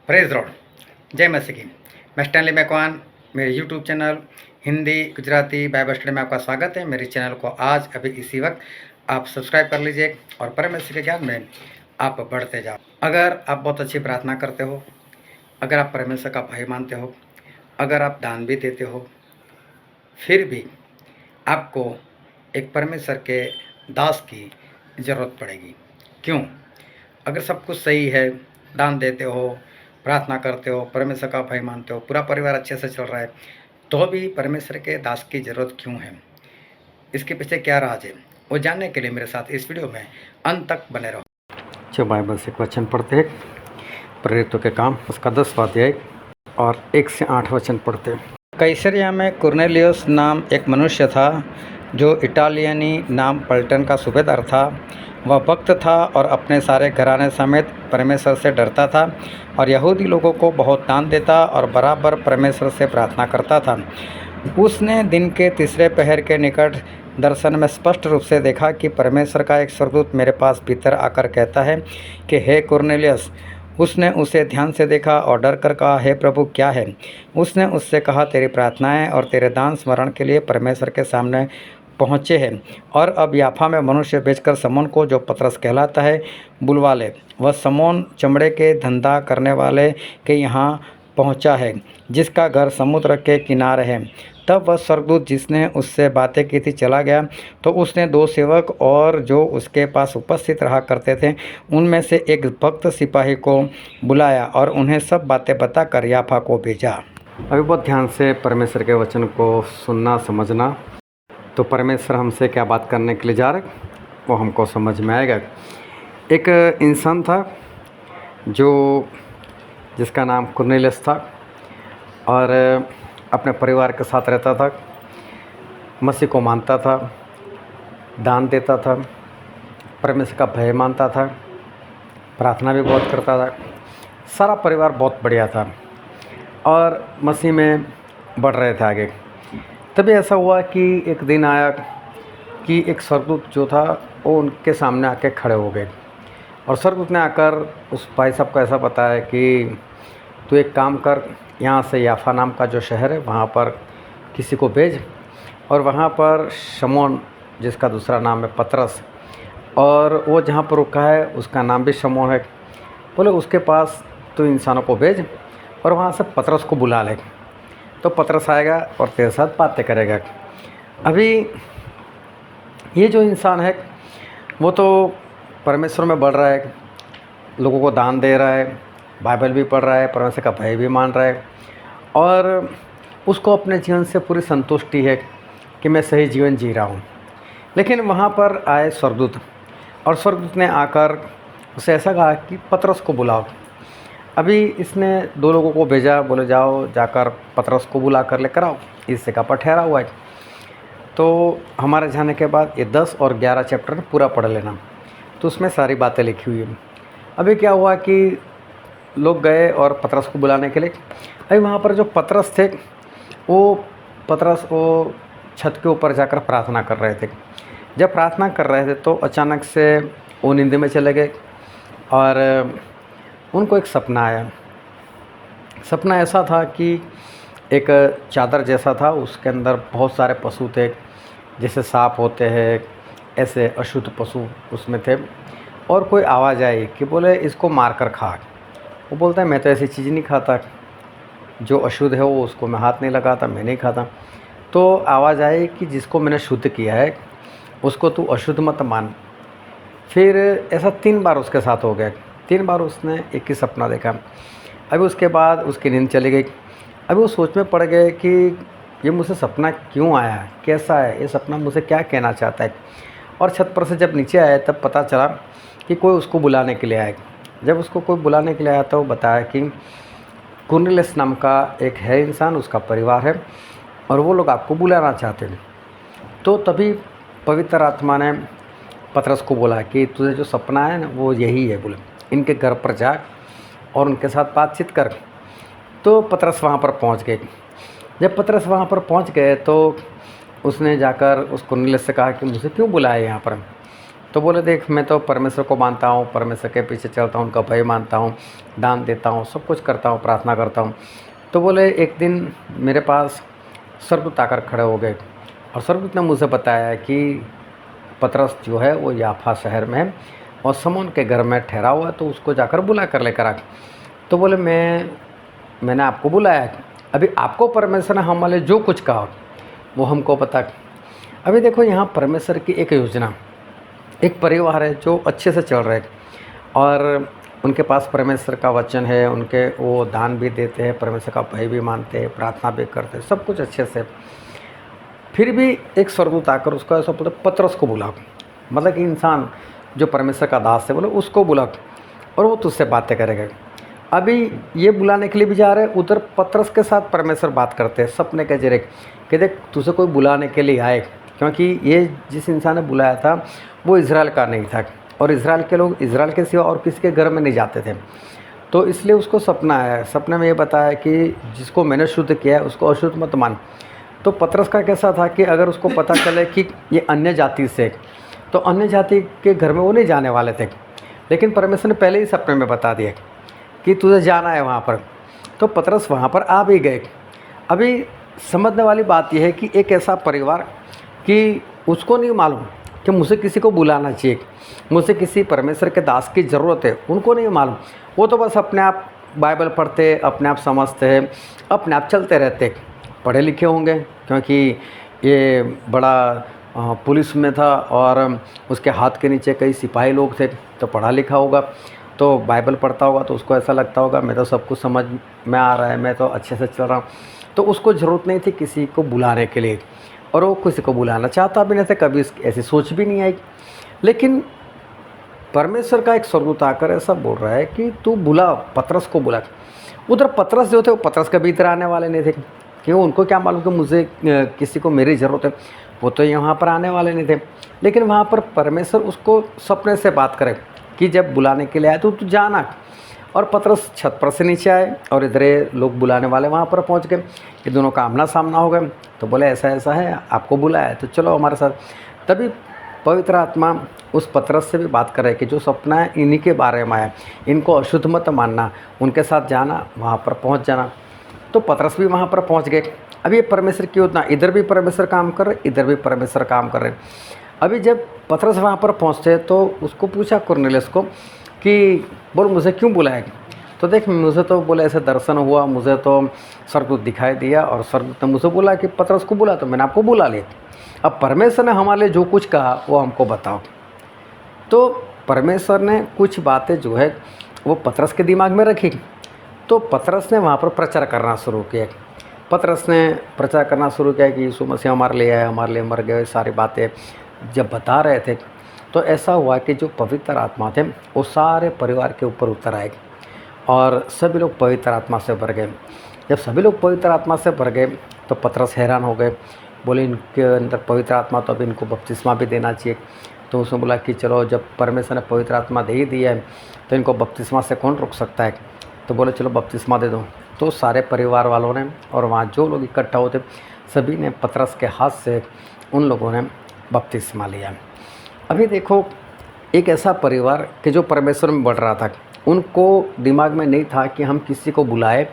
Praise Lord, जय मसीह की। मैं स्टैनली मैकवान, मेरे YouTube channel Hindi Gujarati Bible study में आपका स्वागत है। मेरे चैनल को आज अभी इसी वक्त आप सब्सक्राइब कर लीजिए और परमेश्वर के ज्ञान में आप बढ़ते जाओ। अगर आप बहुत अच्छी प्रार्थना करते हो, अगर आप परमेश्वर का भाई मानते हो, अगर आप दान भी देते हो, फिर भी आपको एक परमेश्वर के दास की ज़रूरत पड़ेगी। क्यों? अगर सब कुछ सही है, दान देते हो, प्रार्थना करते हो, परमेश्वर का भाई मानते हो, पूरा परिवार अच्छे से चल रहा है, तो भी परमेश्वर के दास की ज़रूरत क्यों है? इसके पीछे क्या राज है, वो जानने के लिए मेरे साथ इस वीडियो में अंत तक बने रहो। जो बाइबल से वचन पढ़ते हैं, प्रेरितों के काम उसका 10वां अध्याय और 1 से 8 वचन पढ़ते हैं। कैसरिया में कुरनेलियुस नाम एक मनुष्य था जो इटालियनी नाम पलटन का सूबेदार था। वह भक्त था और अपने सारे घराने समेत परमेश्वर से डरता था और यहूदी लोगों को बहुत दान देता और बराबर परमेश्वर से प्रार्थना करता था। उसने दिन के तीसरे पहर के निकट दर्शन में स्पष्ट रूप से देखा कि परमेश्वर का एक स्वर्गदूत मेरे पास भीतर आकर कहता है कि हे कुरनेलियुस। उसने उसे ध्यान से देखा और डर कर कहा, हे प्रभु, क्या है? उसने उससे कहा, तेरी प्रार्थनाएं और तेरे दान स्मरण के लिए परमेश्वर के सामने पहुँचे हैं और अब याफा में मनुष्य भेजकर समौन को, जो पतरस कहलाता है, बुलवा ले। वह समौन चमड़े के धंधा करने वाले के यहाँ पहुँचा है, जिसका घर समुद्र के किनारे है। तब वह स्वर्गदूत जिसने उससे बातें की थी चला गया। तो उसने 2 सेवक और जो उसके पास उपस्थित रहा करते थे उनमें से एक भक्त सिपाही को बुलाया और उन्हें सब बातें बताकर याफा को भेजा। अभी बहुत ध्यान से परमेश्वर के वचन को सुनना, समझना। तो परमेश्वर हमसे क्या बात करने के लिए जा रहे वो हमको समझ में आएगा। एक इंसान था जिसका नाम कुरनेलियुस था और अपने परिवार के साथ रहता था, मसीह को मानता था, दान देता था, परमेश्वर का भय मानता था, प्रार्थना भी बहुत करता था। सारा परिवार बहुत बढ़िया था और मसीह में बढ़ रहे थे आगे। तभी ऐसा हुआ कि एक दिन आया कि एक स्वर्गदूत जो था वो उनके सामने आके खड़े हो गए और स्वर्गदूत ने आकर उस भाई साहब को ऐसा बताया कि तू एक काम कर, यहाँ से याफा नाम का जो शहर है वहाँ पर किसी को भेज और वहाँ पर शमौन, जिसका दूसरा नाम है पतरस, और वो जहाँ पर रुका है उसका नाम भी शमौन है, बोले उसके पास तू इंसानों को भेज और वहाँ से पतरस को बुला ले। तो पतरस आएगा और तेरे साथ बातें करेगा। अभी ये जो इंसान है वो तो परमेश्वर में बढ़ रहा है, लोगों को दान दे रहा है, बाइबल भी पढ़ रहा है, परमेश्वर का भय भी मान रहा है और उसको अपने जीवन से पूरी संतुष्टि है कि मैं सही जीवन जी रहा हूँ। लेकिन वहाँ पर आए स्वर्गदूत और स्वर्गदूत ने आकर उसे ऐसा कहा कि पतरस को बुलाओ। अभी इसने 2 लोगों को भेजा, बोले जाओ जाकर पतरस को बुला कर लेकर आओ, इस जगह पर ठहरा हुआ है। तो हमारे जाने के बाद ये 10 और 11 चैप्टर पूरा पढ़ लेना, तो उसमें सारी बातें लिखी हुई हैं। अभी क्या हुआ कि लोग गए और पतरस को बुलाने के लिए। अभी वहाँ पर जो पतरस थे वो छत के ऊपर जाकर प्रार्थना कर रहे थे। जब प्रार्थना कर रहे थे तो अचानक से वो नींद में चले गए और उनको एक सपना आया। सपना ऐसा था कि एक चादर जैसा था, उसके अंदर बहुत सारे पशु थे, जैसे सांप होते हैं, ऐसे अशुद्ध पशु उसमें थे। और कोई आवाज़ आई कि बोले इसको मार कर खा। वो बोलता है मैं तो ऐसी चीज़ नहीं खाता, जो अशुद्ध है वो उसको मैं हाथ नहीं लगाता, मैं नहीं खाता। तो आवाज़ आई कि जिसको मैंने शुद्ध किया है उसको तू अशुद्ध मत मान। फिर ऐसा 3 बार उसके साथ हो गया। 3 बार उसने एक ही सपना देखा। अभी उसके बाद उसकी नींद चली गई। अभी वो सोच में पड़ गए कि ये मुझसे सपना क्यों आया, कैसा है ये सपना, मुझे क्या कहना चाहता है। और छत पर से जब नीचे आए तब पता चला कि कोई उसको बुलाने के लिए आए। जब उसको कोई बुलाने के लिए आया तो वो बताया कि कुरनेलियुस नाम का एक है इंसान, उसका परिवार है और वो लोग आपको बुलाना चाहते हैं। तो तभी पवित्र आत्मा ने पतरस को बोला कि तुझे जो सपना है ना वो यही है, बोले इनके घर पर जा और उनके साथ बातचीत कर। तो पतरस वहाँ पर पहुँच गए। जब पतरस वहाँ पर पहुँच गए तो उसने जाकर उस कुरनेलियुस से कहा कि मुझे क्यों बुलाया यहाँ पर। तो बोले देख मैं तो परमेश्वर को मानता हूँ, परमेश्वर के पीछे चलता हूँ, उनका भय मानता हूँ, दान देता हूँ, सब कुछ करता हूँ, प्रार्थना करता हूँ। तो बोले एक दिन मेरे पास स्वर्गदूत आकर खड़े हो गए और स्वर्गदूत ने मुझे बताया कि पतरस जो है वो याफा शहर में है और समौन के घर में ठहरा हुआ है, तो उसको जाकर बुला कर लेकर आ। तो बोले मैंने आपको बुलाया, अभी आपको परमेश्वर ने हमारे जो कुछ कहा वो हमको पता। अभी देखो यहाँ परमेश्वर की एक योजना, एक परिवार है जो अच्छे से चल रहे और उनके पास परमेश्वर का वचन है, उनके वो दान भी देते हैं, परमेश्वर का भय भी मानते हैं, प्रार्थना भी करते हैं, सब कुछ अच्छे से। फिर भी एक स्वर्गदूत आकर उसका ऐसा बोलते पतरस को बुला, मतलब कि इंसान जो परमेश्वर का दास है बोले उसको बुला और वो तुझसे बातें करेगा। अभी ये बुलाने के लिए भी जा रहे हैं, उधर पतरस के साथ परमेश्वर बात करते हैं सपने के जरिए कि देख तुझे कोई बुलाने के लिए आए, क्योंकि ये जिस इंसान ने बुलाया था वो इज़राइल का नहीं था और इज़राइल के लोग इज़राइल के सिवा और किसी के घर में नहीं जाते थे। तो इसलिए उसको सपना आया, सपने में ये बताया कि जिसको मैंने शुद्ध किया है उसको अशुद्ध मत मान। तो पतरस का कैसा था कि अगर उसको पता चले कि ये अन्य जाति से, तो अन्य जाति के घर में वो नहीं जाने वाले थे, लेकिन परमेश्वर ने पहले ही सपने में बता दिया कि तुझे जाना है वहाँ पर। तो पतरस वहाँ पर आ भी गए। अभी समझने वाली बात यह है कि एक ऐसा परिवार कि उसको नहीं मालूम कि मुझे किसी को बुलाना चाहिए, मुझे किसी परमेश्वर के दास की ज़रूरत है, उनको नहीं मालूम। वो तो बस अपने आप बाइबल पढ़ते, अपने आप समझते हैं, अपने आप चलते रहते। पढ़े लिखे होंगे क्योंकि ये बड़ा पुलिस में था और उसके हाथ के नीचे कई सिपाही लोग थे, तो पढ़ा लिखा होगा, तो बाइबल पढ़ता होगा, तो उसको ऐसा लगता होगा मैं तो सब कुछ समझ में आ रहा है, मैं तो अच्छे से चल रहा हूँ। तो उसको ज़रूरत नहीं थी किसी को बुलाने के लिए और वो किसी को बुलाना चाहता भी नहीं था, कभी ऐसी सोच भी नहीं आई। लेकिन परमेश्वर का एक स्वर्गदूत आकर ऐसा बोल रहा है कि तू बुला, पतरस को बुला। उधर पतरस जो थे वो पतरस के भीतर आने वाले नहीं थे, क्यों उनको क्या मालूम कि मुझे किसी को मेरी ज़रूरत है, वो तो यहाँ पर आने वाले नहीं थे। लेकिन वहाँ पर परमेश्वर उसको सपने से बात करे कि जब बुलाने के लिए आए तो तू जाना। और पतरस छत पर से नीचे आए और इधर लोग बुलाने वाले वहाँ पर पहुँच गए, ये दोनों का आमना सामना हो गया। तो बोले ऐसा ऐसा है, आपको बुलाया है तो चलो हमारे साथ। तभी पवित्र आत्मा उस पतरस से भी बात करे कि जो सपना है इन्हीं के बारे में आया, इनको अशुद्ध मत मानना, उनके साथ जाना, वहाँ पर पहुँच जाना। तो पतरस भी वहाँ पर पहुँच गए। अभी ये परमेश्वर की योजना, इधर भी परमेश्वर काम कर रहे, इधर भी परमेश्वर काम कर रहे। अभी जब पतरस वहाँ पर पहुँचते तो उसको पूछा कुरनेलियुस को कि बोल मुझे क्यों बुलाया। तो देख मुझे तो बोले ऐसे दर्शन हुआ, मुझे तो स्वर्गदूत दिखाई दिया और स्वर्गदूत ने मुझे बोला कि पतरस को बुला, तो मैंने आपको बुला लिया। अब परमेश्वर ने हमारे लिए जो कुछ कहा वो हमको बताओ। तो परमेश्वर ने कुछ बातें जो है वो पतरस के दिमाग में रखी। तो पतरस ने वहाँ पर प्रचार करना शुरू किया। पतरस ने प्रचार करना शुरू किया कि यीशु मसीह हमारे लिए आए, हमारे लिए मर गए, सारी बातें जब बता रहे थे तो ऐसा हुआ कि जो पवित्र आत्मा थे वो सारे परिवार के ऊपर उतर आए और सभी लोग पवित्र आत्मा से भर गए। जब सभी लोग पवित्र आत्मा से भर गए तो पतरस हैरान हो गए, बोले इनके अंदर पवित्र आत्मा, तो अब इनको बपतिस्मा भी देना चाहिए। तो उसने बोला कि चलो जब परमेश्वर ने पवित्र आत्मा दे ही दिया है तो इनको बपतिस्मा से कौन रोक सकता है। तो बोले चलो बपतिस्मा दे दो। तो सारे परिवार वालों ने और वहाँ जो लोग इकट्ठा होते सभी ने पतरस के हाथ से उन लोगों ने बपतिस्मा लिया। अभी देखो एक ऐसा परिवार कि जो परमेश्वर में बढ़ रहा था, उनको दिमाग में नहीं था कि हम किसी को बुलाए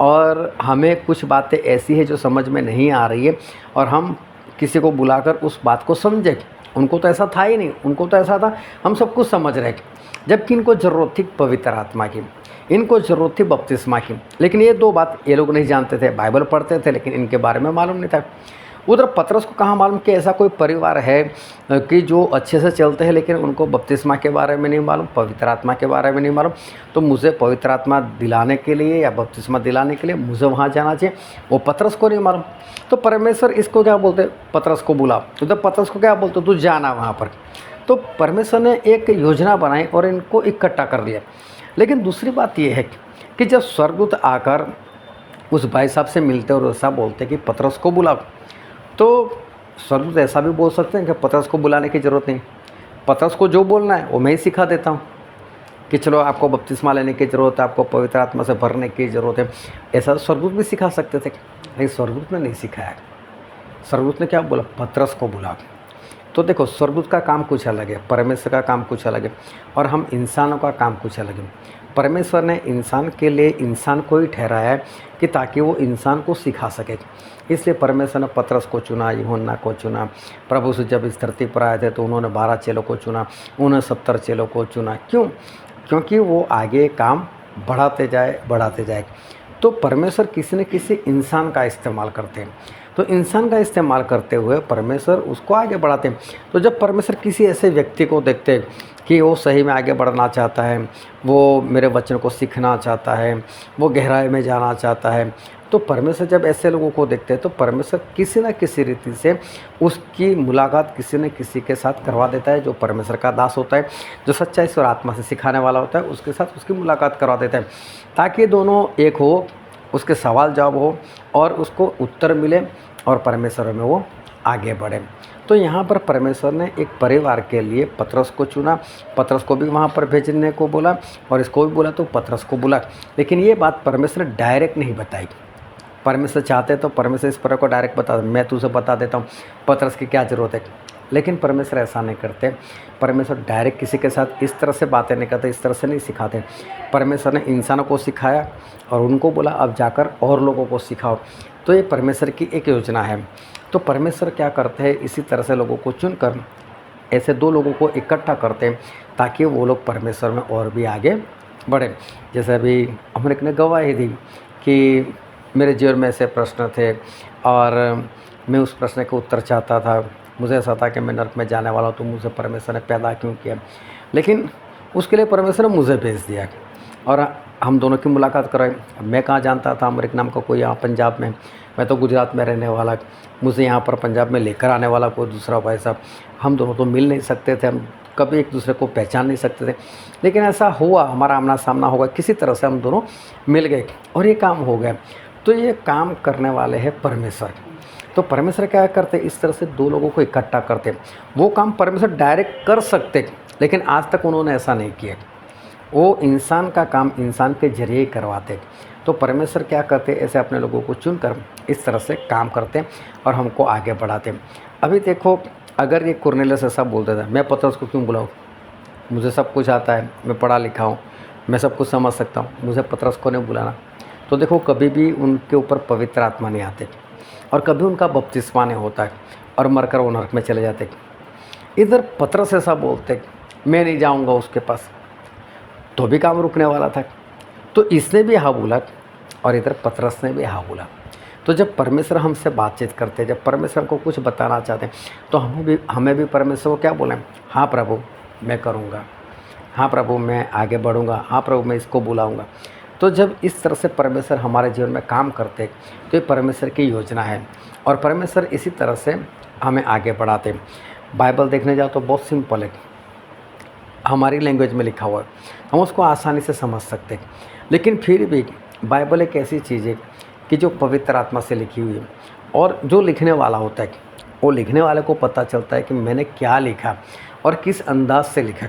और हमें कुछ बातें ऐसी है जो समझ में नहीं आ रही है और हम किसी को बुलाकर उस बात को समझे। उनको तो ऐसा था ही नहीं, उनको तो ऐसा था हम सब कुछ समझ रहे, जबकि इनको ज़रूरत थी पवित्र आत्मा की, इनको ज़रूरत थी बपतिस्मा की। लेकिन ये दो बात ये लोग नहीं जानते थे, बाइबल पढ़ते थे लेकिन इनके बारे में मालूम नहीं था। उधर पतरस को कहाँ मालूम कि ऐसा कोई परिवार है कि जो अच्छे से चलते हैं लेकिन उनको बपतिस्मा के बारे में नहीं मालूम, पवित्र आत्मा के बारे में नहीं मालूम। तो मुझे पवित्र आत्मा दिलाने के लिए या बपतिस्मा दिलाने के लिए मुझे वहाँ जाना चाहिए, वो पतरस को नहीं मालूम। तो परमेश्वर इसको क्या बोलते, पतरस को बुला, उधर पतरस को क्या बोलते, तू जाना वहाँ पर। तो परमेश्वर ने एक योजना बनाई और इनको इकट्ठा कर लिया। लेकिन दूसरी बात यह है कि जब स्वर्गदूत आकर उस भाई साहब से मिलते और ऐसा बोलते कि पतरस को बुलाओ, तो स्वर्गदूत ऐसा भी बोल सकते हैं कि पतरस को बुलाने की ज़रूरत नहीं, पतरस को जो बोलना है वो मैं ही सिखा देता हूँ कि चलो आपको बपतिस्मा लेने की ज़रूरत है, आपको पवित्र आत्मा से भरने की ज़रूरत है। ऐसा स्वर्गदूत भी सिखा सकते थे, लेकिन स्वर्गदूत ने नहीं सिखाया। स्वर्गदूत ने क्या बोला, पतरस को बुलाओ। तो देखो, स्वर्गदूत का काम कुछ अलग है, परमेश्वर का काम कुछ अलग है, और हम इंसानों का काम कुछ अलग है। परमेश्वर ने इंसान के लिए इंसान को ही ठहराया है कि ताकि वो इंसान को सिखा सके। इसलिए परमेश्वर ने पतरस को चुना, यूहन्ना को चुना। प्रभु से जब इस धरती पर आए थे तो उन्होंने 12 चेलों को चुना, उन्होंने 70 चेलों को चुना। क्यों? क्योंकि वो आगे काम बढ़ाते जाए। तो परमेश्वर किसी न किसी इंसान का इस्तेमाल करते हैं, तो इंसान का इस्तेमाल करते हुए परमेश्वर उसको आगे बढ़ाते हैं। तो जब परमेश्वर किसी ऐसे व्यक्ति को देखते हैं कि वो सही में आगे बढ़ना चाहता है, वो मेरे वचन को सीखना चाहता है, वो गहराई में जाना चाहता है, तो परमेश्वर जब ऐसे लोगों को देखते हैं तो परमेश्वर किसी न किसी रीति से उसकी मुलाकात किसी न किसी के साथ करवा देता है। जो परमेश्वर का दास होता है, जो सच्चाई और आत्मा से सिखाने वाला होता है, उसके साथ उसकी मुलाकात करवा देता है, ताकि दोनों एक हो, उसके सवाल जवाब हो और उसको उत्तर मिले और परमेश्वर में वो आगे बढ़े। तो यहाँ पर परमेश्वर ने एक परिवार के लिए पतरस को चुना, पतरस को भी वहाँ पर भेजने को बोला और इसको भी बोला तो पतरस को बोला। लेकिन ये बात परमेश्वर ने डायरेक्ट नहीं बताई। परमेश्वर चाहते तो परमेश्वर इस पर को डायरेक्ट बता, मैं तुझे बता देता हूँ पतरस की क्या ज़रूरत है, लेकिन परमेश्वर ऐसा नहीं करते। परमेश्वर डायरेक्ट किसी के साथ इस तरह से बातें नहीं करते, इस तरह से नहीं सिखाते। परमेश्वर ने इंसानों को सिखाया और उनको बोला अब जाकर और लोगों को सिखाओ। तो ये परमेश्वर की एक योजना है। तो परमेश्वर क्या करते हैं, इसी तरह से लोगों को चुनकर ऐसे 2 लोगों को इकट्ठा करते हैं ताकि वो लोग परमेश्वर में और भी आगे बढ़े। जैसे अभी अमरीक ने गवाही दी कि मेरे जीवन में ऐसे प्रश्न थे और मैं उस प्रश्न के उत्तर चाहता था, मुझे ऐसा था कि मैं नरक में जाने वाला हूँ, तो मुझे परमेश्वर ने पैदा क्यों किया। लेकिन उसके लिए परमेश्वर ने मुझे भेज दिया और हम दोनों की मुलाकात कराई। मैं कहाँ जानता था अमरीक नाम का कोई यहाँ पंजाब में, मैं तो गुजरात में रहने वाला, मुझे यहाँ पर पंजाब में लेकर आने वाला कोई दूसरा भाई साहब। हम दोनों तो मिल नहीं सकते थे, हम कभी एक दूसरे को पहचान नहीं सकते थे, लेकिन ऐसा हुआ, हमारा आमना सामना होगा, किसी तरह से हम दोनों मिल गए और ये काम हो गया। तो ये काम करने वाले हैं परमेश्वर। तो परमेश्वर क्या करते, इस तरह से 2 लोगों को इकट्ठा करते। वो काम परमेश्वर डायरेक्ट कर सकते, लेकिन आज तक उन्होंने ऐसा नहीं किया। वो इंसान का काम इंसान के जरिए ही करवाते। तो परमेश्वर क्या करते, ऐसे अपने लोगों को चुनकर इस तरह से काम करते और हमको आगे बढ़ाते। अभी देखो, अगर ये कुरनेलियस ऐसा बोलता था, मैं पतरस को क्यों बुलाऊँ, मुझे सब कुछ आता है, मैं पढ़ा लिखा हूँ, मैं सब कुछ समझ सकता हूँ, मुझे पतरस को नहीं बुलाना। तो देखो, कभी भी उनके ऊपर पवित्र आत्मा नहीं आते और कभी उनका बपतिस्मा नहीं होता है और मरकर वो नरक में चले जाते। इधर पतरस ऐसा बोलते, मैं नहीं जाऊंगा उसके पास, तो भी काम रुकने वाला था। तो इसने भी हाँ बोला और इधर पतरस ने भी हाँ बोला। तो जब परमेश्वर हमसे बातचीत करते, जब परमेश्वर को कुछ बताना चाहते हैं, तो हमें भी परमेश्वर को क्या बोलें, हाँ प्रभु मैं करूँगा, हाँ प्रभु मैं आगे बढ़ूँगा, हाँ प्रभु मैं इसको बुलाऊँगा। तो जब इस तरह से परमेश्वर हमारे जीवन में काम करते तो ये परमेश्वर की योजना है और परमेश्वर इसी तरह से हमें आगे बढ़ाते। बाइबल देखने जाओ तो बहुत सिंपल है, हमारी लैंग्वेज में लिखा हुआ है, हम उसको आसानी से समझ सकते हैं। लेकिन फिर भी बाइबल एक ऐसी चीज़ है कि जो पवित्र आत्मा से लिखी हुई है और जो लिखने वाला होता है वो लिखने वाले को पता चलता है कि मैंने क्या लिखा और किस अंदाज से लिखा।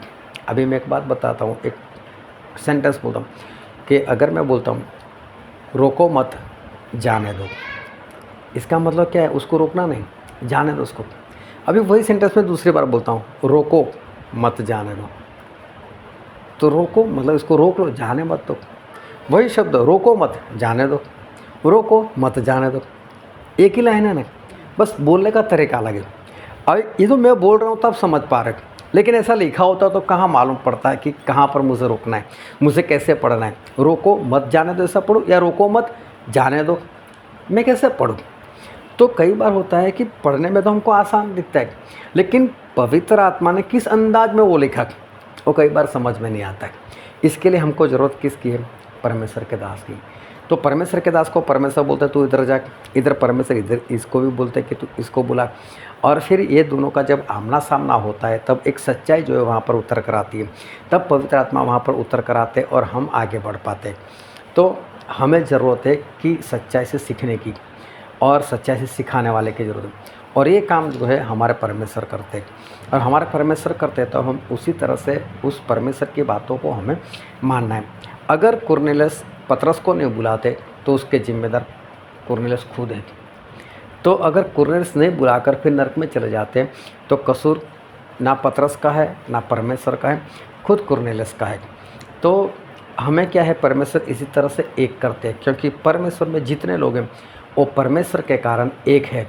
अभी मैं एक बात बताता हूँ, एक सेंटेंस बोलता हूँ कि अगर मैं बोलता हूँ रोको मत जाने दो, इसका मतलब क्या है, उसको रोकना नहीं, जाने दो उसको। अभी वही सेंटेंस में दूसरी बार बोलता हूँ रोको मत जाने दो, तो रोको मतलब इसको रोक लो, जाने मत दो। वही शब्द रोको मत जाने दो, रोको मत जाने दो, एक ही लाइन है ना, बस बोलने का तरीका अलग है। और ये तो मैं बोल रहा हूँ तब समझ पा रहे, लेकिन ऐसा लिखा होता तो कहाँ मालूम पड़ता है कि कहाँ पर मुझे रोकना है, मुझे कैसे पढ़ना है। रोको मत जाने दो ऐसा पढ़ो या रोको मत जाने दो, मैं कैसे पढ़ूँ। तो कई बार होता है कि पढ़ने में तो हमको आसान दिखता है, लेकिन पवित्र आत्मा ने किस अंदाज में वो लिखा वो कई बार समझ में नहीं आता है। इसके लिए हमको ज़रूरत किसकी है, परमेश्वर के दास की। तो परमेश्वर के दास को परमेश्वर बोलते तू इधर जा, इधर परमेश्वर इधर इसको भी बोलते कि तू इसको बुला। और फिर ये दोनों का जब आमना सामना होता है तब एक सच्चाई जो है वहाँ पर उतर कर आती है, तब पवित्र आत्मा वहाँ पर उतर कर आते और हम आगे बढ़ पाते। तो हमें ज़रूरत है कि सच्चाई से सीखने की और सच्चाई से सिखाने वाले की ज़रूरत है। और ये काम जो है हमारे परमेश्वर करते हैं और हमारे परमेश्वर करते हैं तो हम उसी तरह से उस परमेश्वर की बातों को हमें मानना है। अगर कुरनेलियस पतरस को नहीं बुलाते तो उसके जिम्मेदार कुरनेलियस खुद है। तो अगर कुरनेलियस नहीं बुलाकर फिर नरक में चले जाते हैं तो कसूर ना पतरस का है ना परमेश्वर का है, खुद कुरनेलियस का है। तो हमें क्या है, परमेश्वर इसी तरह से एक करते हैं, क्योंकि परमेश्वर में जितने लोग हैं वो परमेश्वर के कारण एक है।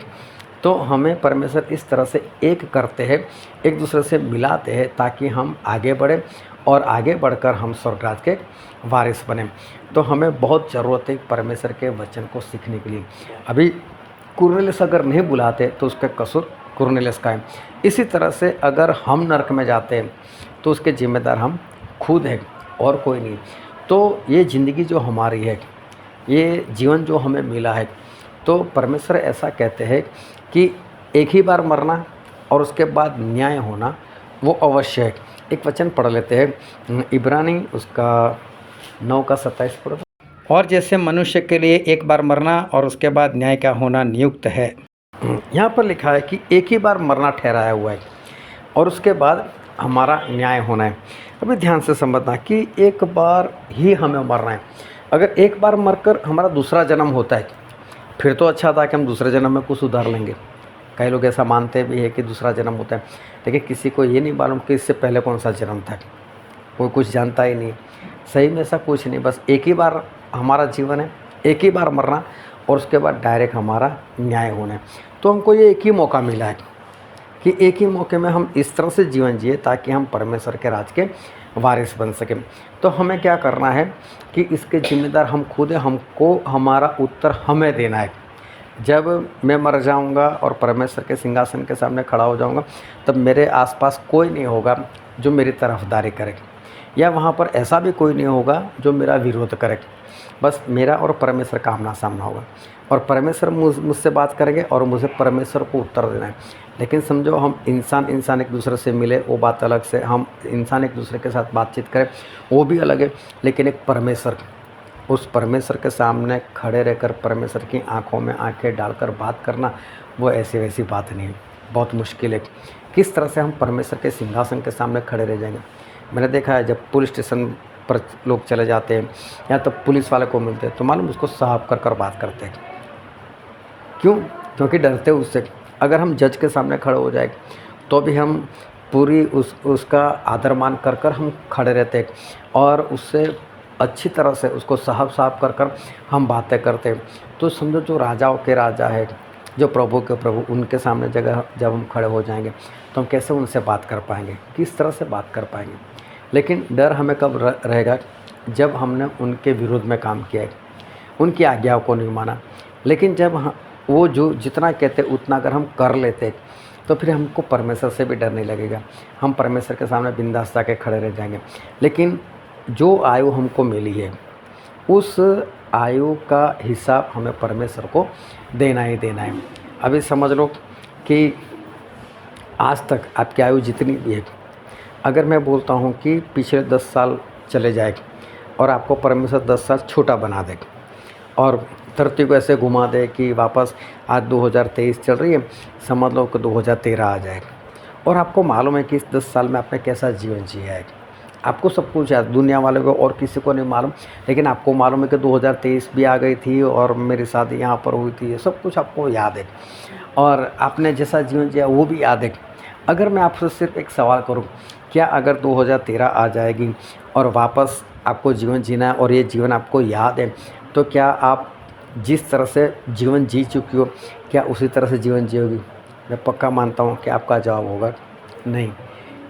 तो हमें परमेश्वर इस तरह से एक करते हैं, एक दूसरे से मिलाते हैं, ताकि हम आगे बढ़ें और आगे बढ़कर हम स्वर्गराज के वारिस बने। तो हमें बहुत ज़रूरत है परमेश्वर के वचन को सीखने के लिए। अभी कुरनेलियस अगर नहीं बुलाते तो उसका कसूर कुरनेलियस का है। इसी तरह से अगर हम नरक में जाते हैं तो उसके जिम्मेदार हम खुद हैं और कोई नहीं। तो ये ज़िंदगी जो हमारी है, ये जीवन जो हमें मिला है, तो परमेश्वर ऐसा कहते हैं कि एक ही बार मरना और उसके बाद न्याय होना वो अवश्य है। एक वचन पढ़ लेते हैं, इब्रानी उसका 9:27 पढ़ो। और जैसे मनुष्य के लिए एक बार मरना और उसके बाद न्याय का होना नियुक्त है। यहाँ पर लिखा है कि एक ही बार मरना ठहराया हुआ है और उसके बाद हमारा न्याय होना है। अभी ध्यान से समझना कि एक बार ही हमें मरना है। अगर एक बार मरकर हमारा दूसरा जन्म होता है फिर तो अच्छा था कि हम दूसरे जन्म में कुछ सुधार लेंगे। कई लोग ऐसा मानते भी है कि दूसरा जन्म होता है, लेकिन किसी को ये नहीं मालूम कि इससे पहले कौन सा जन्म था। कोई कुछ जानता ही नहीं। सही में ऐसा कुछ नहीं, बस एक ही बार हमारा जीवन है, एक ही बार मरना और उसके बाद डायरेक्ट हमारा न्याय होना है। तो हमको ये एक ही मौका मिला है कि एक ही मौके में हम इस तरह से जीवन जिए ताकि हम परमेश्वर के राज के वारिस बन सकें। तो हमें क्या करना है कि इसके जिम्मेदार हम खुद हैं, हमको हमारा उत्तर हमें देना है। जब मैं मर जाऊंगा और परमेश्वर के सिंहासन के सामने खड़ा हो जाऊंगा, तब मेरे आसपास कोई नहीं होगा जो मेरी तरफदारी करे, या वहाँ पर ऐसा भी कोई नहीं होगा जो मेरा विरोध करे। बस मेरा और परमेश्वर का आमना सामना होगा और परमेश्वर मुझसे बात करेंगे और मुझे परमेश्वर को उत्तर देना है। लेकिन समझो हम इंसान एक दूसरे से मिले वो बात अलग से, हम इंसान एक दूसरे के साथ बातचीत करें वो भी अलग है। लेकिन एक परमेश्वर, उस परमेश्वर के सामने खड़े रहकर परमेश्वर की आंखों में आंखें डालकर बात करना, वो ऐसी वैसी बात नहीं है, बहुत मुश्किल है। किस तरह से हम परमेश्वर के सिंहासन के सामने खड़े रह जाएंगे। मैंने देखा है जब पुलिस स्टेशन पर लोग चले जाते हैं या तो पुलिस वाले को मिलते हैं तो मालूम उसको साहब कर बात करते हैं। क्यों? क्योंकि डरते उससे। अगर हम जज के सामने खड़े हो जाए तो भी हम पूरी उसका आदर मान कर हम खड़े रहते हैं और उससे अच्छी तरह से उसको साहब कर हम बातें करते हैं। तो समझो जो राजाओं के राजा है, जो प्रभु के प्रभु, उनके सामने जगह जब हम खड़े हो जाएंगे तो हम कैसे उनसे बात कर पाएंगे, किस तरह से बात कर पाएंगे। लेकिन डर हमें कब रहेगा, जब हमने उनके विरोध में काम किया है, उनकी आज्ञाओं को नहीं माना। लेकिन जब वो जो जितना कहते उतना अगर हम कर लेते तो फिर हमको परमेश्वर से भी डर नहीं लगेगा, हम परमेश्वर के सामने बिंदास जाके खड़े रह जाएंगे। लेकिन जो आयु हमको मिली है उस आयु का हिसाब हमें परमेश्वर को देना ही देना है। अभी समझ लो कि आज तक आपकी आयु जितनी भी है, अगर मैं बोलता हूँ कि पिछले 10 साल चले जाए और आपको परमेश्वर 10 साल छोटा बना दे और धरती को ऐसे घुमा दे कि वापस आज 2023 चल रही है, समझ लो कि 2013 आ जाए और आपको मालूम है कि इस 10 साल में आपने कैसा जीवन जिया है। आपको सब कुछ याद, दुनिया वालों को और किसी को नहीं मालूम, लेकिन आपको मालूम है कि 2023 भी आ गई थी और मेरी शादी यहाँ पर हुई थी। सब कुछ आपको याद है और आपने जैसा जीवन जिया वो भी याद है। अगर मैं आपसे सिर्फ एक सवाल करूँ, क्या अगर 2013 आ जाएगी और वापस आपको जीवन जीना है और ये जीवन आपको याद है, तो क्या आप जिस तरह से जीवन जी चुकी हो क्या उसी तरह से जीवन जियोगी? मैं पक्का मानता हूँ कि आपका जवाब होगा नहीं,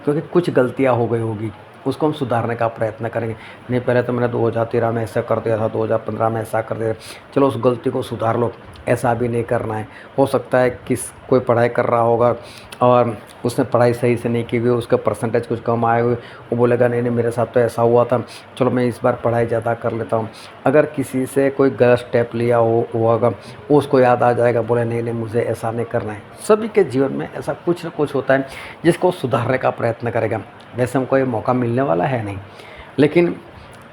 क्योंकि कुछ गलतियाँ हो गई होगी, उसको हम सुधारने का प्रयत्न करेंगे। नहीं पहले तो मैंने 2013 में ऐसा कर दिया था, 2015 में ऐसा कर दिया, चलो उस गलती को सुधार लो, ऐसा भी नहीं करना है। हो सकता है कोई पढ़ाई कर रहा होगा और उसने पढ़ाई सही से नहीं की हुई, उसका परसेंटेज कुछ कम आए हुए, वो बोलेगा नहीं मेरे साथ तो ऐसा हुआ था, चलो मैं इस बार पढ़ाई ज़्यादा कर लेता हूँ। अगर किसी से कोई गलत स्टेप लिया होगा उसको याद आ जाएगा, बोले नहीं मुझे ऐसा नहीं करना है। सभी के जीवन में ऐसा कुछ न कुछ होता है जिसको सुधारने का प्रयत्न करेगा। वैसे हमको ये मौका मिलने वाला है नहीं, लेकिन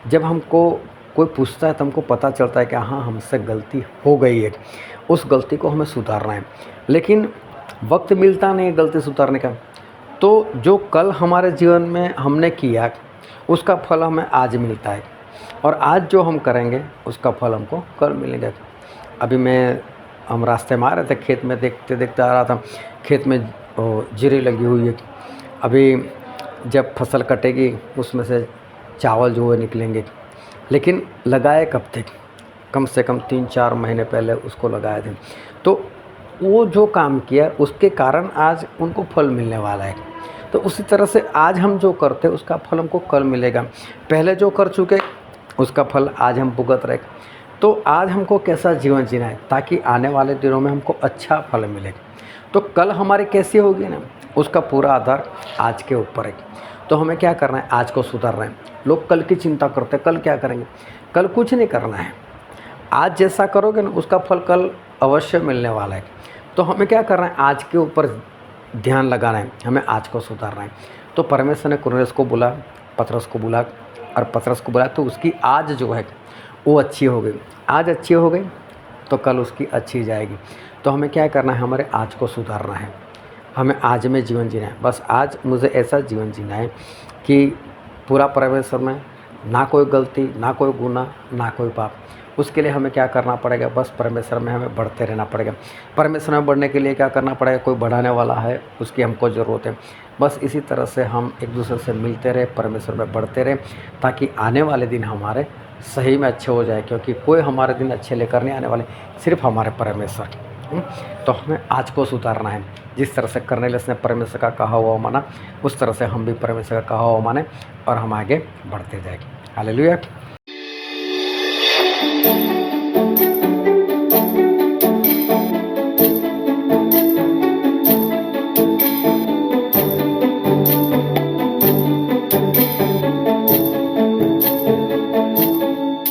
जब हमको कोई पूछता है तो हमको पता चलता है कि हाँ हमसे गलती हो गई है, उस गलती को हमें सुधारना है। लेकिन वक्त मिलता नहीं है गलती सुधारने का। तो जो कल हमारे जीवन में हमने किया उसका फल हमें आज मिलता है और आज जो हम करेंगे उसका फल हमको कल मिलेगा। अभी मैं हम रास्ते में आ रहे थे, खेत में देखते देखते आ रहा था, खेत में जीरी लगी हुई है। अभी जब फसल कटेगी उसमें से चावल जो है निकलेंगे, लेकिन लगाए कब थे? कम से कम 3-4 महीने पहले उसको लगाए थे। तो वो जो काम किया उसके कारण आज उनको फल मिलने वाला है। तो उसी तरह से आज हम जो करते उसका फल हमको कल मिलेगा। पहले जो कर चुके उसका फल आज हम भुगत रहे। तो आज हमको कैसा जीवन जीना है ताकि आने वाले दिनों में हमको अच्छा फल मिले। तो कल हमारी कैसी होगी ना, उसका पूरा आधार आज के ऊपर है। तो हमें क्या करना है? आज को सुधारना है। लोग कल की चिंता करते हैं, कल क्या करेंगे? कल कुछ नहीं करना है। आज जैसा करोगे ना उसका फल कल अवश्य मिलने वाला है। तो हमें क्या करना है? आज के ऊपर ध्यान लगाना है, हमें आज को सुधारना है। तो परमेश्वर ने कुरनेलियुस को बुला, पतरस को बुला, और पतरस को बुला तो उसकी आज जो है वो अच्छी हो गई। आज अच्छी हो गई तो कल उसकी अच्छी जाएगी। तो हमें क्या करना है? हमारे आज को सुधारना है, हमें आज में जीवन जीना है। बस आज मुझे ऐसा जीवन जीना है कि पूरा परमेश्वर में ना कोई गलती, ना कोई गुनाह, ना कोई पाप। उसके लिए हमें क्या करना पड़ेगा? बस परमेश्वर में हमें बढ़ते रहना पड़ेगा। परमेश्वर में बढ़ने के लिए क्या करना पड़ेगा? कोई बढ़ाने वाला है, उसकी हमको ज़रूरत है। बस इसी तरह से हम एक दूसरे से मिलते रहे, परमेश्वर में बढ़ते रहे, ताकि आने वाले दिन हमारे सही में अच्छे हो जाए। क्योंकि कोई हमारे दिन अच्छे लेकर नहीं आने वाले, सिर्फ हमारे परमेश्वर। तो हमें आज को सुधारना है। जिस तरह से कुरनेलियुस ने परमेश्वर का कहा हुआ माना, उस तरह से हम भी परमेश्वर का कहा हुआ माने और हम आगे बढ़ते जाएंगे। हालेलुया।